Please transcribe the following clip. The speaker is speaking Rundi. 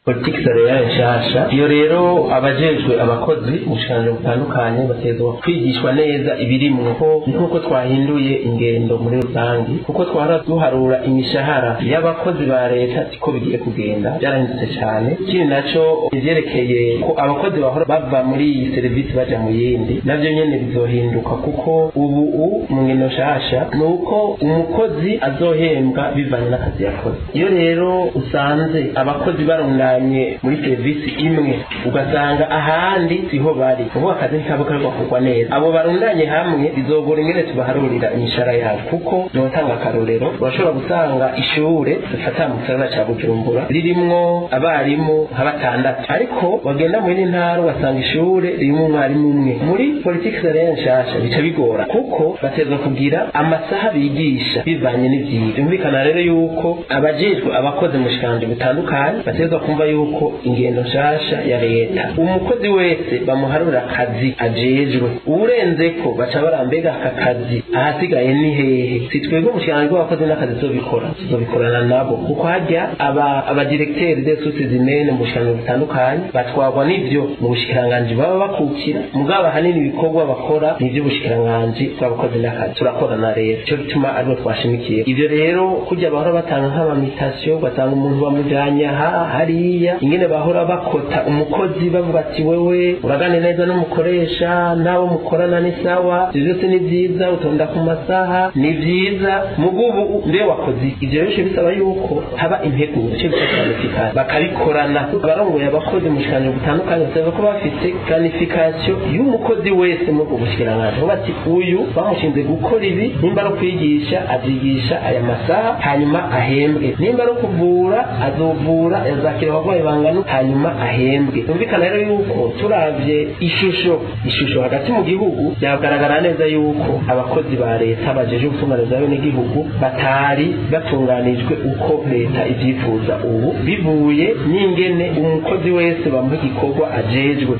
politiki salariale nshasha iyo rero abajejwe abakozi ubushikanje butandukanye bategezwa kwigishwa neza ibirimwo ko nkuko twahinduye ingendo muri rusangi kuko twara duharura imishahara y'abakozi ba leta tiko bigiye kugenda byarahindutse cyane kiri naco ivyerekeye ko abakozi bahora bava muri iyi service baja mu yindi navyo nyene bizohinduka kuko ubu mu ngendo nshasha nuko umukozi azohembwa bivanye n'akazi yakoze iyo rero usanze abakozi barunda muri service imwe ugasanga ahandi siho bari ubu akazi kabo kagakugwa neza abo barundanye hamwe bizogora ingene tubaharurira imishara yabo kuko notanga akarorero urashobora gusanga ishure dufata mu gisagara ca Bujumbura ririmwo abarimu nk'abatandatu ariko bagenda muri ntara ugasanga ishure ririmo umwarimu umwe muri politiki salariale nshasha bica bigora kuko batezwa kugira amasaha bigisha bivanye n'ivyigwa byumvikana rero yuko abajejwe abakoze mu shikanje bitandukanye batezwa kumva yuko ingendo nshasha ya leta umukozi wese bamuharura akazi ajejwe urenze ko baca barambega aka kazi ahasigaye ni hehe sitwebwe mushikanje rw'abakozi n'akazi tuzobikorana nabo kuko hajya abadirecteurs des sources humaines mu shikanje bitandukanye batwagwa n'ivyo mu bushikiranganje baba bakukira mugaba hanini ibikorwa bakora n'ivyo bushikiranganje bw'abakozi n'akazi turakorana rero cyo bituma ariko twashimikiye ivyo rero kujya bahora batanga nk'amamitation batanga umuntu bamujanya hariya ingene bahora bakota umukozi bavuga ati wewe uragane neza n'umukoresha nabo mukorana ni sawa byose ni byiza utonda ku masaha ni byiza mugubu mbe wakoze ivyo rero bisaba yuko haba integuro cyo planification bakabikorana barongoye abakozi mu shikanje gutandukanye basaba ko bafite planification y'umukozi wese mu gushikiranganje bati uyu bamushinze gukora ibi nimba ro kwigisha azigisha aya masaha hanyuma ahembwe nimba ro kuvura azovura yazakira abagwayi bangana hanyuma ahembwe tumvikana rero yuko turavye ishusho hagati mu gihugu byagaragara neza yuko abakozi ba leta bajeje gutunganiza bene gihugu batari batunganijwe uko leta ivyifuza ubu bivuye n'ingene umukozi wese bamuha igikorwa ajejwe